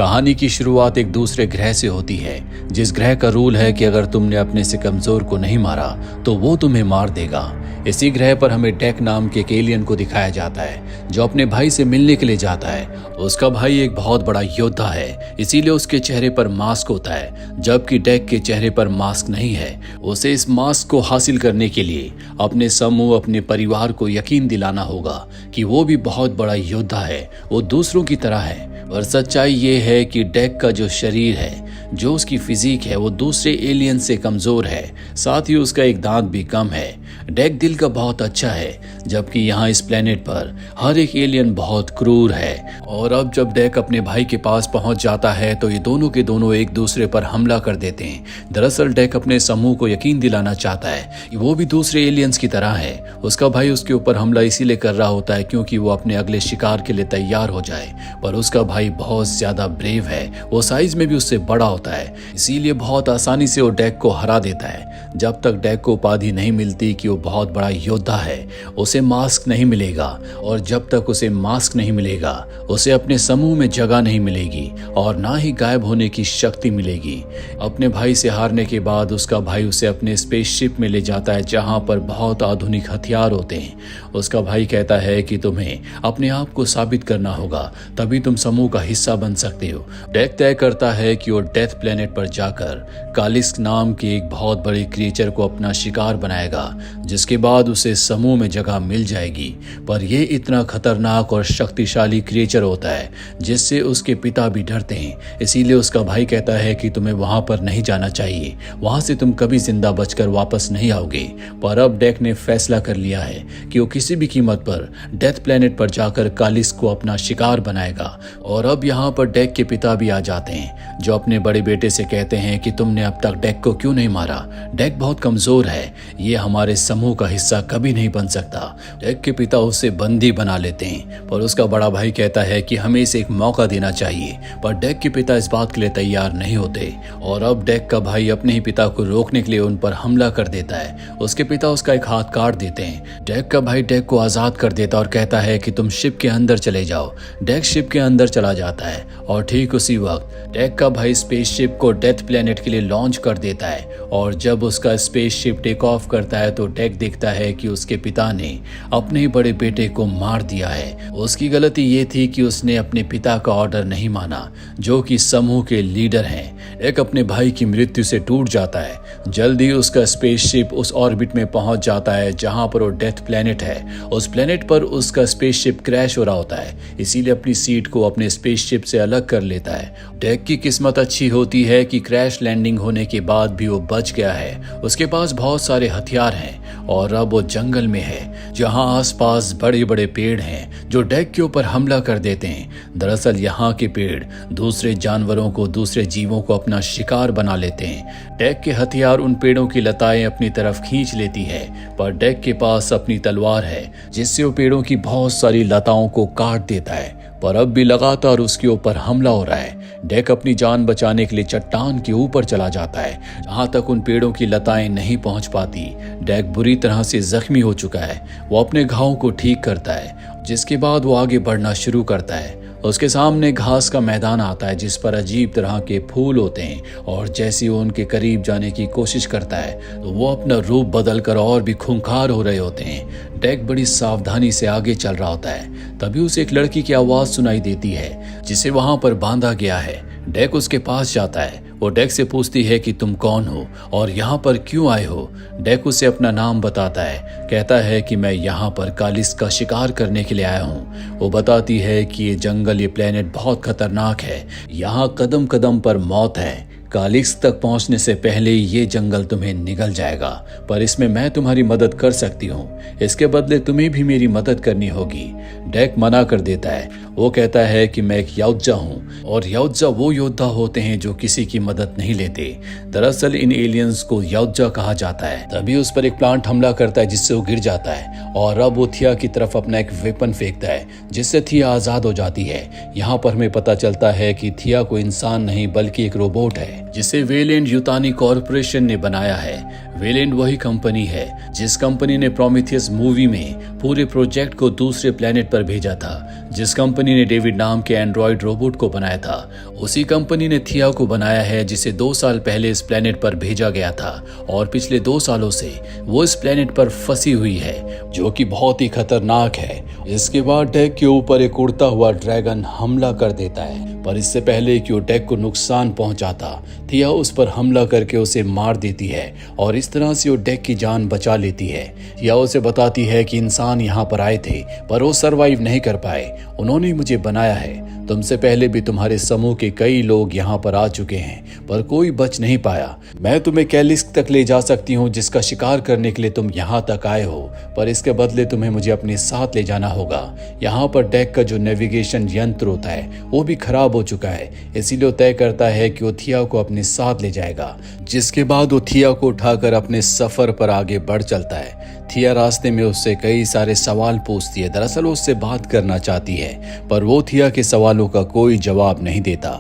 कहानी की शुरुआत एक दूसरे ग्रह से होती है, जिस ग्रह का रूल है कि अगर तुमने अपने से कमजोर को नहीं मारा तो वो तुम्हें मार देगा। इसी ग्रह पर हमें डेक नाम के एक एलियन को दिखाया जाता है जो अपने भाई से मिलने के लिए जाता है। उसका भाई एक बहुत बड़ा योद्धा है, इसीलिए उसके चेहरे पर मास्क होता है, जबकि डेक के चेहरे पर मास्क नहीं है। उसे इस मास्क को हासिल करने के लिए अपने समूह, अपने परिवार को यकीन दिलाना होगा कि वो भी बहुत बड़ा योद्धा है, वो दूसरों की तरह है। और सच्चाई ये है कि डेक का जो शरीर है, जो उसकी फिजिक है, वो दूसरे एलियन से कमजोर है। साथ ही उसका एक दांत भी कम है। डेक दिल का बहुत अच्छा है, जबकि यहाँ इस प्लेनेट पर हर एक एलियन बहुत क्रूर है। और अब जब डेक अपने भाई के पास पहुंच जाता है तो ये दोनों के दोनों एक दूसरे पर हमला कर देते हैं। दरअसल डेक अपने समूह को यकीन दिलाना चाहता है कि वो भी दूसरे एलियंस की तरह है। उसका भाई उसके ऊपर हमला इसीलिए कर रहा होता है क्योंकि वो अपने अगले शिकार के लिए तैयार हो जाए। पर उसका भाई बहुत ज्यादा ब्रेव है, वो साइज में भी उससे बड़ा होता है, इसीलिए बहुत आसानी से वो डेक को हरा देता है। जब तक डेक को उपाधि नहीं मिलती कि वो बहुत बड़ा योद्धा है, उसे मास्क नहीं मिलेगा। और जब तक उसे मास्क नहीं मिलेगा, उसे अपने समूह में जगह नहीं मिलेगी और ना ही गायब होने की शक्ति मिलेगी। अपने भाई से हारने के बाद उसका भाई उसे अपने स्पेसशिप में ले जाता है, जहां पर बहुत आधुनिक हथियार होते हैं। उसका भाई कहता है कि तुम्हें अपने आप को साबित करना होगा, तभी तुम समूह का हिस्सा बन सकते हो। डेक तय करता है कि वो डेथ प्लेनेट पर जाकर कालिस्क नाम के एक बहुत बड़े क्रिएचर को अपना शिकार बनाएगा, जिसके बाद उसे समूह में जगह मिल जाएगी। पर यह इतना खतरनाक और शक्तिशाली क्रिएचर होता है जिससे उसके पिता भी डरते हैं। इसीलिए उसका भाई कहता है कि तुम्हें वहां पर नहीं जाना चाहिए, वहां से तुम कभी जिंदा बचकर वापस नहीं आओगे। पर अब डेक ने फैसला कर लिया है कि वो किसी भी कीमत पर डेथ प्लेनेट पर जाकर कालिस्क को अपना शिकार बनाएगा। और अब यहाँ पर डेक के पिता भी आ जाते हैं, जो अपने बड़े बेटे से कहते हैं कि तुमने अब तक डेक को क्यों नहीं मारा। डेक बहुत कमजोर है, ये हमारे समूह का हिस्सा कभी नहीं बन सकता। डेक के पिता उसे बंदी बना लेते हैं, पर उसका बड़ा भाई कहता है कि हमें इसे एक मौका देना चाहिए। पर डेक के पिता इस बात के लिए तैयार नहीं होते और अब डेक का भाई अपने ही पिता को रोकने के लिए उन पर हमला कर देता है। उसके पिता उसका एक हाथ काट देते हैं। डेक का भाई डेक को आजाद कर देता और कहता है कि तुम शिप के अंदर चले जाओ। डेक शिप के अंदर चला जाता है और ठीक उसी वक्त डेक का भाई स्पेसशिप को डेथ प्लेनेट के लिए लॉन्च कर देता है। और जब उसका स्पेसशिप टेक ऑफ करता है तो डेक देखता है कि उसके पिता ने अपने बड़े बेटे को मार दिया है। उसकी गलती ये थी कि उसने अपने पिता का ऑर्डर नहीं माना, जो कि समूह के लीडर हैं। डेक अपने भाई की मृत्यु से टूट जाता है। जल्दी उसका स्पेसशिप उस ऑर्बिट में पहुंच जाता है जहां पर वो डेथ प्लेनेट है। उस प्लेनेट पर उसका स्पेसशिप क्रैश हो रहा होता है, इसीलिए अपनी सीट को अपने स्पेसशिप से अलग कर लेता है। डेक की किस्मत अच्छी होती है कि क्रैश लैंडिंग होने के बाद भी वो बच गया है। उसके पास बहुत सारे हथियार हैं और अब वो जंगल में है, जहां आसपास बड़े बड़े पेड़ हैं जो डेक के ऊपर हमला कर देते हैं। दरअसल यहाँ के पेड़ दूसरे जानवरों को, दूसरे जीवों को अपना शिकार बना लेते हैं। डेक के हथियार उन पेड़ों की लताएं अपनी तरफ खींच लेती है, पर डेक के पास अपनी तलवार है जिससे वो पेड़ों की बहुत सारी लताओं को काट देता है। पर अब भी लगातार उसके ऊपर हमला हो रहा है। डेक अपनी जान बचाने के लिए चट्टान के ऊपर चला जाता है, जहां तक उन पेड़ों की लताएं नहीं पहुंच पाती। डेक बुरी तरह से जख्मी हो चुका है। वो अपने घावों को ठीक करता है, जिसके बाद वो आगे बढ़ना शुरू करता है। उसके सामने घास का मैदान आता है जिस पर अजीब तरह के फूल होते हैं, और जैसे वो उनके करीब जाने की कोशिश करता है तो वो अपना रूप बदलकर और भी खूंखार हो रहे होते हैं। डेक बड़ी सावधानी से आगे चल रहा होता है, तभी उसे एक लड़की की आवाज सुनाई देती है जिसे वहां पर बांधा गया है। डेक उसके पास जाता है। वो डेक से पूछती है कि तुम कौन हो और यहाँ पर क्यों आए हो। डेक उसे अपना नाम बताता है, कहता है कि मैं यहाँ पर कालिस्क का शिकार करने के लिए आया हूँ। वो बताती है कि ये जंगल, ये प्लेनेट बहुत खतरनाक है, यहाँ कदम कदम पर मौत है। कालिस्क तक पहुंचने से पहले ये जंगल तुम्हें निगल जाएगा, पर इसमें मैं तुम्हारी मदद कर सकती हूँ। इसके बदले तुम्हें भी मेरी मदद करनी होगी। डेक मना कर देता है। वो कहता है कि मैं एक याउजा हूँ और याउजा वो योद्धा होते हैं जो किसी की मदद नहीं लेते। दरअसल इन एलियंस को याउजा कहा जाता है। तभी उस पर एक प्लांट हमला करता है जिससे वो गिर जाता है और अब वो थिया की तरफ अपना एक वेपन फेंकता है जिससे थिया आजाद हो जाती है। यहाँ पर हमें पता चलता है कि थिया कोई इंसान नहीं बल्कि एक रोबोट है। जिसे वेलेंट युतानी कॉरपोरेशन ने बनाया है। वेलेंट वही कंपनी है जिस कंपनी ने प्रोमीथियस मूवी में पूरे प्रोजेक्ट को दूसरे प्लेनेट पर भेजा था, जिस कंपनी ने डेविड नाम के एंड्रॉयड रोबोट को बनाया था। उसी कंपनी ने थिया को बनाया है जिसे 2 साल पहले इस प्लेनेट पर भेजा गया था और पिछले 2 सालों से वो इस प्लेनेट पर फंसी हुई है, जो कि बहुत ही खतरनाक है। इसके बाद डेक के ऊपर एक उड़ता हुआ ड्रैगन हमला कर देता है, पर इससे पहले कि वो डेक को नुकसान पहुंचाता, थिया उस पर हमला करके उसे मार देती है और इस तरह से वो डेक की जान बचा लेती है। थिया उसे बताती है कि इंसान यहाँ पर आए थे पर वो सरवाइव नहीं कर पाए, उन्होंने मुझे बनाया है। तुमसे पहले भी तुम्हारे समूह के कई लोग यहाँ पर आ चुके हैं पर कोई बच नहीं पाया। मैं तुम्हें कैलिस्क तक ले जा सकती हूँ जिसका शिकार करने के लिए तुम यहाँ तक आए हो, पर इसके बदले तुम्हें मुझे अपने साथ ले जाना होगा। यहाँ पर डेक का जो नेविगेशन यंत्र होता है वो भी खराब हो चुका है, इसीलिए वो तय करता है कि वो थिया को अपने साथ ले जाएगा, जिसके बाद वो थिया को उठाकर अपने सफर पर आगे बढ़ चलता है। थिया रास्ते में उससे कई सारे सवाल पूछती है, दरअसल वो उससे बात करना चाहती है पर वो थिया के सवालों का कोई जवाब नहीं देता।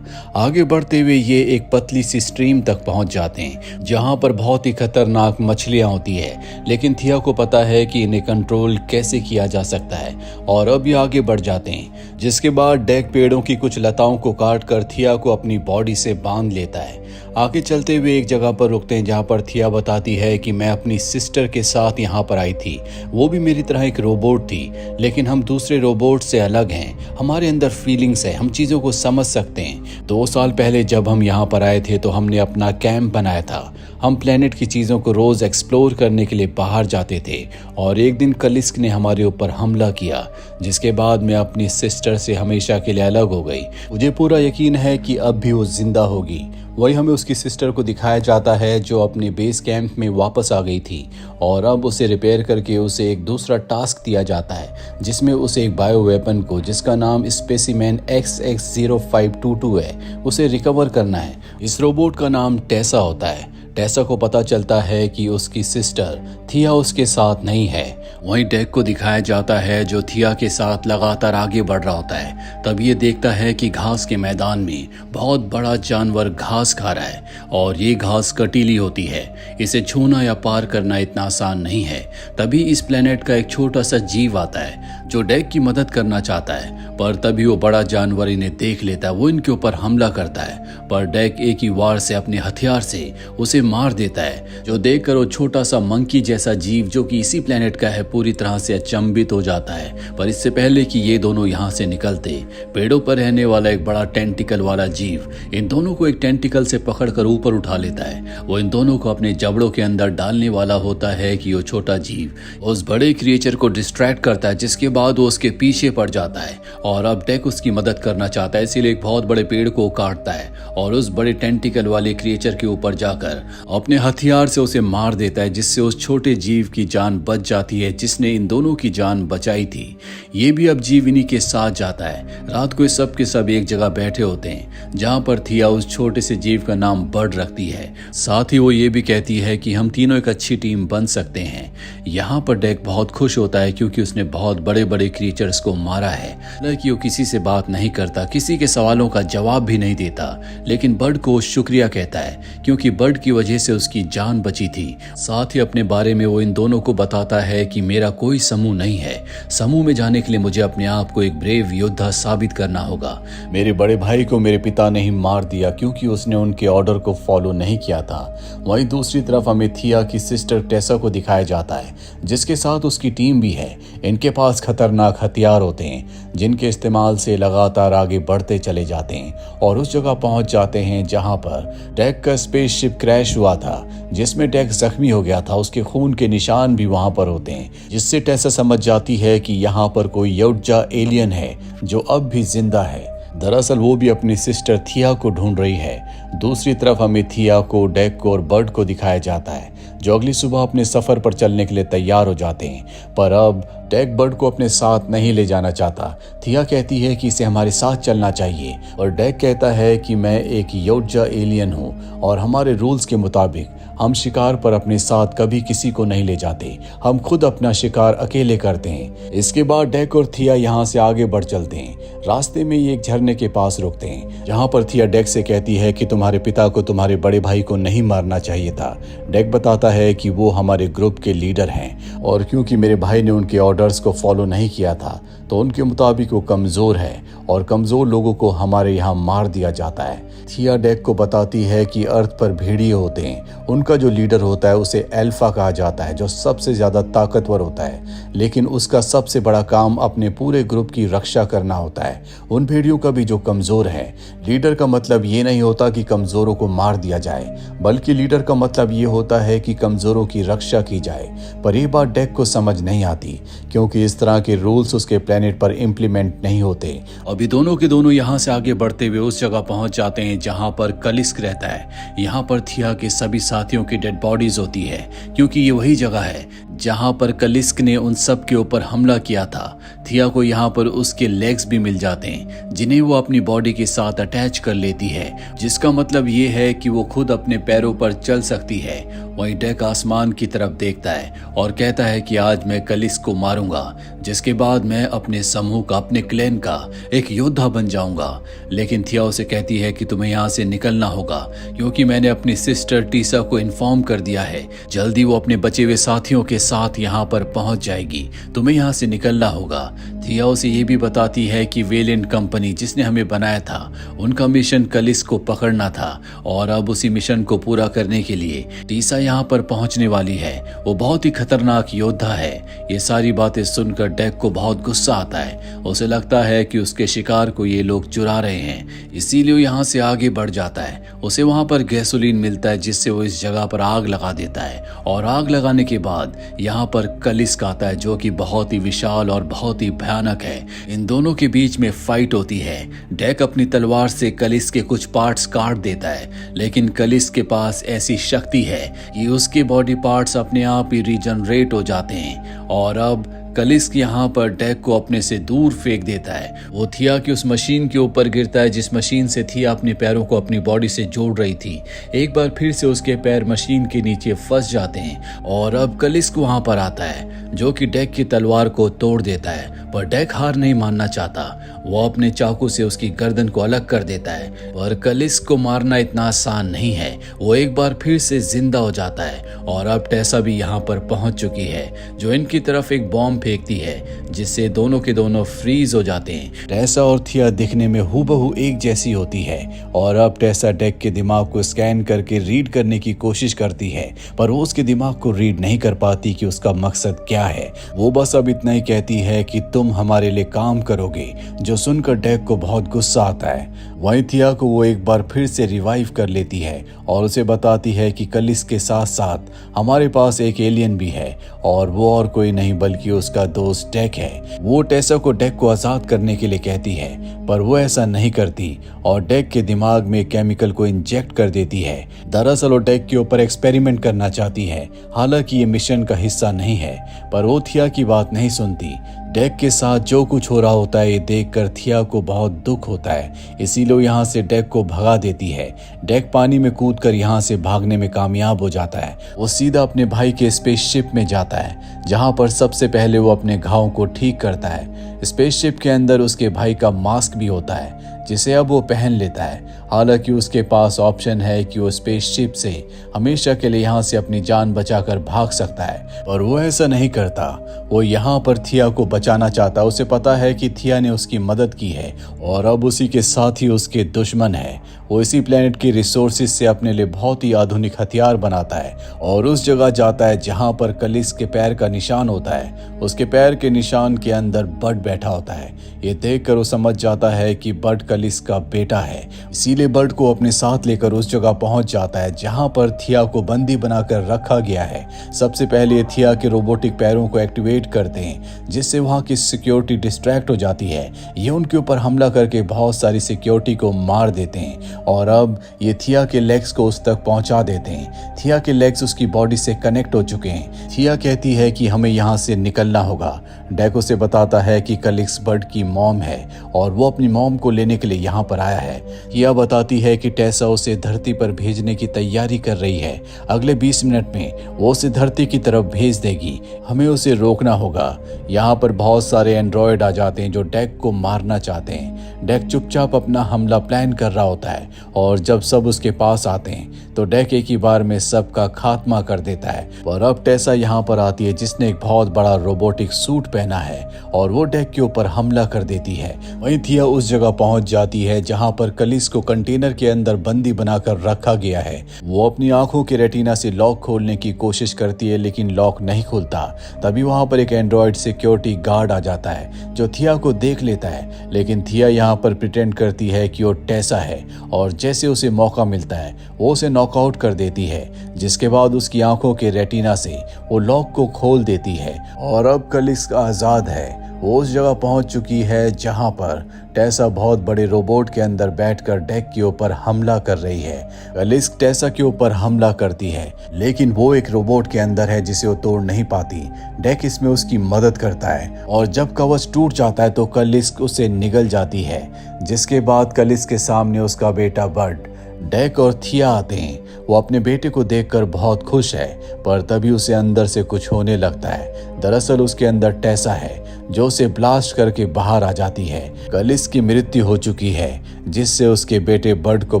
आगे बढ़ते हुए ये एक पतली सी स्ट्रीम तक पहुंच जाते हैं जहां पर बहुत ही खतरनाक मछलियां होती है, लेकिन थिया को पता है कि इन्हें कंट्रोल कैसे किया जा सकता है और अब ये आगे बढ़ जाते हैं। जिसके बाद डेक पेड़ों की कुछ लताओं को काट कर थिया को अपनी बॉडी से बांध लेता है। आगे चलते हुए एक जगह पर रुकते हैं जहाँ पर थिया बताती है कि मैं अपनी सिस्टर के साथ यहाँ पर आई थी, वो भी मेरी तरह एक रोबोट थी, लेकिन हम दूसरे रोबोट से अलग हैं, हमारे अंदर फीलिंग्स है, हम चीज़ों को समझ सकते हैं। 2 साल पहले जब हम यहाँ पर आए थे तो हमने अपना कैंप बनाया था, हम प्लेनेट की चीज़ों को रोज़ एक्सप्लोर करने के लिए बाहर जाते थे और एक दिन कलिस्क ने हमारे ऊपर हमला किया, जिसके बाद मैं अपनी सिस्टर से हमेशा के लिए अलग हो गई। मुझे पूरा यकीन है कि अब भी वो जिंदा होगी। वही हमें उसकी सिस्टर को दिखाया जाता है जो अपने बेस कैंप में वापस आ गई थी और अब उसे रिपेयर करके उसे एक दूसरा टास्क दिया जाता है जिसमें उसे एक बायो वेपन को, जिसका नाम स्पेसिमेन XX0522 है, उसे रिकवर करना है। इस रोबोट का नाम टेसा होता है। टेसा को पता चलता है कि उसकी सिस्टर थिया उसके साथ नहीं है। वहीं डेक को दिखाया जाता है जो थिया के साथ लगातार आगे बढ़ रहा होता है। तब ये देखता है कि घास के मैदान में बहुत बड़ा जानवर घास खा रहा है और ये घास कटीली होती है, इसे छूना या पार करना इतना आसान नहीं है। तभी इस प्लेनेट का एक छोटा सा जीव आता है जो डेक की मदद करना चाहता है, पर तभी वो बड़ा जानवर इन्हें देख लेता है। वो इनके ऊपर हमला करता है पर डेक एक ही वार से अपने हथियार से उसे मार देता है, जो देखकर वो छोटा सा मंकी जैसा जीव जो कि इसी प्लेनेट का है पूरी तरह से अचंभित हो जाता है। पर इससे पहले कि ये दोनों यहाँ से निकलते, पेड़ों पर रहने वाला एक बड़ा टेंटिकल वाला जीव इन दोनों को एक टेंटिकल से पकड़कर ऊपर उठा लेता है। वो इन दोनों को अपने जबड़ों के अंदर डालने वाला होता है कि वो छोटा जीव उस बड़े क्रिएचर को डिस्ट्रैक्ट करता है, जिसके बाद वो उसके पीछे पड़ जाता है और अब डेक उसकी मदद करना चाहता है, इसीलिए एक बहुत बड़े पेड़ को काटता है और उस बड़े टेंटिकल वाले क्रिएचर के ऊपर जाकर अपने हथियार से उसे मार देता है, जिससे उस छोटे जीव की जान बच जाती है जिसने इन दोनों की जान बचाई थी। ये भी अब जीव इन्हीं के साथ जाता है। रात को सब के सब एक जगह बैठे होते हैं जहाँ पर थिया उस छोटे से जीव का नाम बर्ड रखती है। साथ ही वो ये भी कहती है कि हम तीनों एक अच्छी टीम बन सकते हैं। यहाँ पर डेक बहुत खुश होता है क्योंकि उसने बहुत बड़े बड़े क्रिएचर्स को मारा है। हालांकि वो किसी से बात नहीं करता, किसी के सवालों का जवाब भी नहीं देता, लेकिन बर्ड को शुक्रिया कहता है क्योंकि बर्ड की वजह से उसकी जान बची थी। साथ ही अपने बारे में वो इन दोनों को बताता है कि मेरा कोई समूह नहीं है, समूह में जाने के लिए मुझे अपने आप को एक ब्रेव योद्धा साबित करना होगा। मेरे बड़े भाई को मेरे पिता ने ही मार दिया क्योंकि उसने उनके ऑर्डर को फॉलो नहीं किया था। वहीं दूसरी तरफ हमें थिया की सिस्टर टेसा को दिखाया जाता है जिसके साथ उसकी टीम भी है। इनके पास खतरनाक हथियार होते हैं जिनके इस्तेमाल से लगातार आगे बढ़ते चले जाते हैं और उस जगह पहुंच जाते हैं जहां पर डेक का स्पेसशिप क्रैश हुआ था, जिसमें डेक जख्मी हो गया था। उसके खून के निशान भी वहां पर होते हैं, जिससे टेसा समझ जाती है कि यहाँ पर कोई योद्धा एलियन है जो अब भी जिंदा है। दरअसल वो भी अपनी सिस्टर थिया को ढूंढ रही है। दूसरी तरफ हमें थिया को, डेक को और बर्ड को दिखाया जाता है जो अगली सुबह अपने सफर पर चलने के लिए तैयार हो जाते हैं। पर अब डेक बर्ड को अपने साथ नहीं ले जाना चाहता। थिया कहती है कि इसे हमारे साथ चलना चाहिए और डेक कहता है कि मैं एक योद्धा एलियन हूँ और हमारे रूल्स के मुताबिक हम शिकार पर अपने साथ कभी किसी को नहीं ले जाते। हम खुद अपना शिकार अकेले करते हैं। इसके बाद डेक और थिया यहाँ से आगे बढ़ चलते हैं। रास्ते में ये एक झरने के पास रुकते हैं, जहाँ पर थिया डेक से कहती है कि तुम्हारे पिता को तुम्हारे बड़े भाई को नहीं मारना चाहिए था। डेक बताता है कि वो हमारे ग्रुप के लीडर हैं और क्योंकि मेरे भाई ने उनके ऑर्डर्स को फॉलो नहीं किया था तो उनके मुताबिक वो कमज़ोर है और कमज़ोर लोगों को हमारे यहाँ मार दिया जाता है। थिया डेक को बताती है कि अर्थ पर भेड़िए होते हैं, उनका जो लीडर होता है उसे अल्फा कहा जाता है, जो सबसे ज़्यादा ताकतवर होता है, लेकिन उसका सबसे बड़ा काम अपने पूरे ग्रुप की रक्षा करना होता है, उन भेड़ियों का भी जो कमज़ोर है। लीडर का मतलब ये नहीं होता कि कमज़ोरों को मार दिया जाए, बल्कि लीडर का मतलब ये होता है कि कमज़ोरों की रक्षा की जाए। पर यह बात डेक को समझ नहीं आती क्योंकि इस तरह के रूल्स उसके प्लेनेट पर इम्प्लीमेंट नहीं होते। अभी दोनों के दोनों यहाँ से आगे बढ़ते हुए उस जगह पहुंच जाते हैं जहाँ पर कलिस्क रहता है। यहाँ पर थिया के सभी साथियों की डेड बॉडीज होती है क्योंकि ये वही जगह है जहाँ पर कलिस्क ने उन सब के ऊपर हमला किया था। थिया को यहाँ पर उसके लेग्स भी मिल जाते हैं जिन्हें वो अपनी बॉडी के साथ अटैच कर लेती है, जिसका मतलब ये है कि वो खुद अपने पैरों पर चल सकती है। वहीं डेक आसमान की तरफ देखता है और कहता है कि आज मैं कलिस्क को मारूंगा, जिसके बाद मैं अपने समूह का, अपने क्लैन का एक योद्धा बन जाऊंगा। लेकिन थिया उसे कहती है कि तुम्हें यहाँ से निकलना होगा क्योंकि मैंने अपनी सिस्टर टीसा को इन्फॉर्म कर दिया है, जल्दी वो अपने बचे हुए साथियों के साथ यहाँ पर पहुंच जाएगी, तुम्हें यहाँ से निकलना होगा। थिया उसे ये भी बताती है कि वेलेंट कंपनी जिसने हमें बनाया था, उनका मिशन कलिस्क को पकड़ना था और अब उसी मिशन को पूरा करने के लिए टीसा यहाँ पर पहुंचने वाली है। वो बहुत ही खतरनाक योद्धा है। ये सारी बातें सुनकर डेक को बहुत गुस्सा आता है। उसे लगता है कि उसके शिकार को ये लोग चुरा रहे हैं, इसीलिए वो यहाँ से आगे बढ़ जाता है। उसे वहाँ पर गैसोलीन मिलता है जिससे वो इस जगह पर आग लगा देता है और आग लगाने के बाद यहाँ पर कलिस्क आता है जो कि बहुत ही विशाल और बहुत ही भयानक है। इन दोनों के बीच में फाइट होती है। डेक अपनी तलवार से कलिस्क के कुछ पार्ट्स काट देता है, लेकिन कलिस्क के पास ऐसी शक्ति है कि उसके बॉडी पार्ट्स अपने आप ही रीजनरेट हो जाते हैं और अब कलिस्क यहाँ पर डेक को अपने से दूर फेंक देता है। वो थिया की उस मशीन के ऊपर गिरता है जिस मशीन से थिया अपने पैरों को अपनी बॉडी से जोड़ रही थी। एक बार फिर से उसके पैर मशीन के नीचे फंस जाते हैं और अब कलिस्क वहाँ पर आता है जो कि डेक की तलवार को तोड़ देता है। पर डेक हार नहीं मानना चाहता। वो अपने चाकू से उसकी गर्दन को अलग कर देता है, पर कलिस्क को मारना इतना आसान नहीं है। वो एक बार फिर से जिंदा हो जाता है और अब टेसा भी यहाँ पर पहुंच चुकी है जो इनकी तरफ एक बॉम्ब फेंकती है जिससे दोनों के दोनों फ्रीज हो जाते हैं। टेसा और थिया दिखने में हूबहू एक जैसी होती है और अब टेसा डेक के दिमाग को स्कैन करके रीड करने की कोशिश करती है, पर वो उसके दिमाग को रीड नहीं कर पाती कि उसका मकसद क्या है। वो बस अब इतना ही कहती है कि तुम हमारे लिए काम करोगे, जो सुनकर डेक को बहुत गुस्सा आता है। वहीं थिया को वो एक बार फिर से रिवाइव कर लेती है और उसे बताती है कि कलिस्क के साथ साथ हमारे पास एक एलियन भी है और वो और कोई नहीं बल्कि उसका दोस्त डेक है। वो टेसा को डेक को आजाद करने के लिए कहती है, पर वो ऐसा नहीं करती और डेक के दिमाग में केमिकल को इंजेक्ट कर देती है। दरअसल वो डेक के ऊपर एक्सपेरिमेंट करना चाहती है, हालांकि ये मिशन का हिस्सा नहीं है, पर वो थिया की बात नहीं सुनती। डेक के साथ जो कुछ हो रहा होता है ये देखकर थिया को बहुत दुख होता है, इसीलिए यहाँ से डेक को भगा देती है। डेक पानी में कूदकर यहाँ से भागने में कामयाब हो जाता है। वो सीधा अपने भाई के स्पेसशिप में जाता है जहाँ पर सबसे पहले वो अपने घाव को ठीक करता है। स्पेसशिप के अंदर उसके भाई का मास्क भी होता है जिसे अब वो पहन लेता है। हालांकि उसके पास ऑप्शन है कि वो स्पेसशिप से हमेशा के लिए यहाँ से अपनी जान बचाकर भाग सकता है, पर वो ऐसा नहीं करता। वो यहाँ पर थिया को बचाना चाहता। उसे पता है कि थिया ने उसकी मदद की है और अब उसी के साथ ही उसके दुश्मन है। वो इसी प्लेनेट की रिसोर्सेज से अपने लिए बहुत ही आधुनिक हथियार बनाता है और उस जगह जाता है जहाँ पर कलिस्क के पैर का निशान होता है। उसके पैर के निशान के अंदर बड बैठा होता है। ये देखकर वो समझ जाता है कि बड कलिस्क का बेटा है, इसीलिए बड को अपने साथ लेकर उस जगह पहुंच जाता है जहां पर थिया को बंदी बनाकर रखा गया है। सबसे पहले थिया के रोबोटिक पैरों को एक्टिवेट करते हैं जिससे वहां की सिक्योरिटी डिस्ट्रैक्ट हो जाती है। ये उनके ऊपर हमला करके बहुत सारी सिक्योरिटी को मार देते हैं और अब ये थिया के लेग्स को उस तक पहुंचा देते हैं। थिया के लेग्स उसकी बॉडी से कनेक्ट हो चुके हैं। थिया कहती है कि हमें यहाँ से निकलना होगा। डेक उसे बताता है कि कलिक्स बर्ड की मॉम है और वो अपनी मॉम को लेने के लिए यहाँ पर आया है। थिया बताती है कि टेसा उसे धरती पर भेजने की तैयारी कर रही है। अगले 20 मिनट में वो उसे धरती की तरफ भेज देगी, हमें उसे रोकना होगा। यहाँ पर बहुत सारे एंड्रॉयड आ जाते हैं जो डेक को मारना चाहते हैं। डेक चुपचाप अपना हमला प्लान कर रहा होता है और जब सब उसके पास आते हैं तो डेक एक ही बार में सबका खात्मा कर देता है। और अब टेसा यहाँ पर आती है जिसने एक बहुत बड़ा रोबोटिक सूट पहना है और वो डेक के ऊपर हमला कर देती है। वहीं थिया उस जगह पहुंच जाती है जहां पर कलिस को कंटेनर के अंदर बंदी बनाकर रखा गया है। वो अपनी आंखों के रेटिना से लॉक खोलने की कोशिश करती है लेकिन लॉक नहीं खुलता। तभी वहां पर एक एंड्रॉयड सिक्योरिटी गार्ड आ जाता है जो थिया को देख लेता है, लेकिन थिया यहाँ पर प्रिटेंड करती है कि वो टेसा है और जैसे उसे मौका मिलता है वो उसे नॉकआउट कर देती है, जिसके बाद उसकी आंखों के रेटिना से वो लॉक को खोल देती है और अब कलिस आजाद है। वो उस जगह पहुंच चुकी है जहां पर टेसा बहुत बड़े रोबोट के अंदर बैठकर डेक के ऊपर हमला कर रही है। कलिस टेसा के ऊपर हमला करती है लेकिन वो एक रोबोट के अंदर है जिसे वो तोड़ नहीं पाती। डेक इसमें उसकी मदद करता है और जब कवच टूट जाता है तो कलिस उसे निगल जाती है, जिसके बाद कलिस के सामने उसका बेटा बर्ड, डेक और थिया आते हैं। वो अपने बेटे को देखकर बहुत खुश है पर तभी उसे अंदर से कुछ होने लगता है। दरअसल उसके अंदर टेसा है जो उसे ब्लास्ट करके बाहर आ जाती है। कलिस की मृत्यु हो चुकी है जिससे उसके बेटे बर्ड को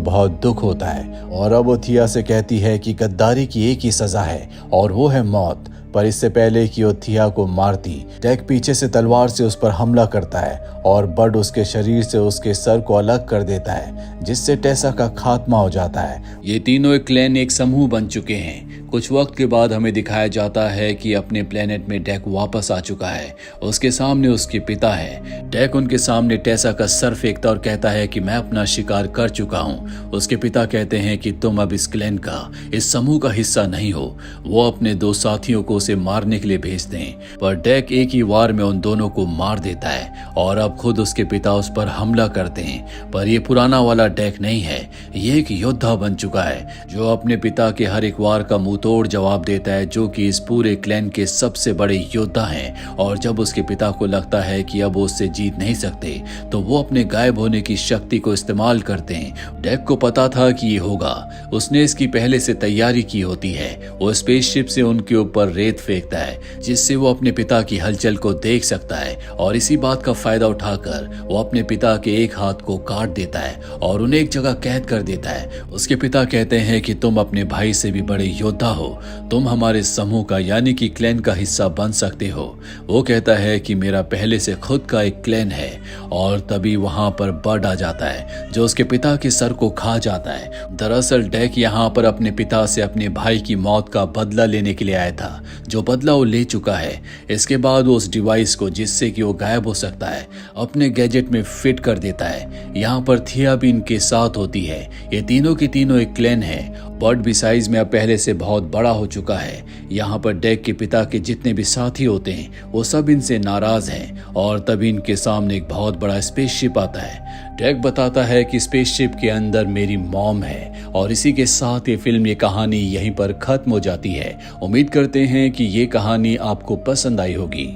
बहुत दुख होता है और अब वो थिया से कहती है कि गद्दारी की एक ही सजा है और वो है मौत। पर इससे पहले कि वो थिया को मारती, डेक पीछे से तलवार से उस पर हमला करता है और बर्ड उसके शरीर से उसके सर को अलग कर देता है जिससे टेसा का खात्मा हो जाता है। ये तीनों एक क्लैन एक समूह बन चुके हैं। कुछ वक्त के बाद हमें दिखाया जाता है कि अपने प्लेनेट में डेक वापस आ चुका है। उसके सामने उसके पिता है। डेक उनके सामने टेसा का सर फेंकता और कहता है कि मैं अपना शिकार कर चुका हूँ। उसके पिता कहते हैं कि तुम अब इस क्लैन का, इस समूह का हिस्सा नहीं हो। वो अपने दो साथियों को उसे मारने के लिए भेजते हैं पर डेक एक ही वार में उन दोनों को मार देता है और अब खुद उसके पिता उस पर हमला करते हैं। पर ये पुराना वाला डेक नहीं है, ये एक योद्धा बन चुका है जो अपने पिता के हर एक वार का मुंह तोड़ जवाब देता है, जो कि इस पूरे क्लैन के सबसे बड़े योद्धा हैं। और जब उसके पिता को लगता है कि अब वो उससे जीत नहीं सकते तो वो अपने गायब होने की शक्ति को इस्तेमाल करते हैं। डेक को पता था कि ये होगा, उसने इसकी पहले से तैयारी की होती है। वो स्पेसशिप से उनके ऊपर रेत फेंकता है जिससे वो अपने पिता की हलचल को देख सकता है और इसी बात का फायदा उठाकर वो अपने पिता के एक हाथ को काट देता है और उन्हें एक जगह कैद कर देता है। उसके पिता कहते हैं कि तुम अपने भाई से भी बड़े योद्धा हो, तुम हमारे समूह का यानी कि क्लैन का हिस्सा बन सकते हो। वो कहता है कि मेरा पहले से खुद का एक क्लैन है और तभी वहां पर बर्ड आ जाता है जो उसके पिता के सर को खा जाता है। दरअसल डेक यहाँ पर अपने पिता से अपने भाई की मौत का बदला लेने के लिए आया था, जो बदला वो ले चुका है। इसके बाद वो उस डिवाइस को, जिससे कि वो गायब हो सकता है, अपने गैजेट में फिट कर देता है। यहाँ पर थिया भी इनके साथ होती है। ये तीनों के तीनों एक क्लैन है। बर्ड भी साइज में अब पहले से बहुत बड़ा हो चुका है। यहाँ पर डेक के पिता के जितने भी साथी होते हैं वो सब इनसे नाराज हैं और तभी इनके सामने एक बहुत बड़ा स्पेसशिप आता है। डेक बताता है कि स्पेसशिप के अंदर मेरी मॉम है और इसी के साथ ये फिल्म, ये कहानी यहीं पर खत्म हो जाती है। उम्मीद करते हैं कि ये कहानी आपको पसंद आई होगी।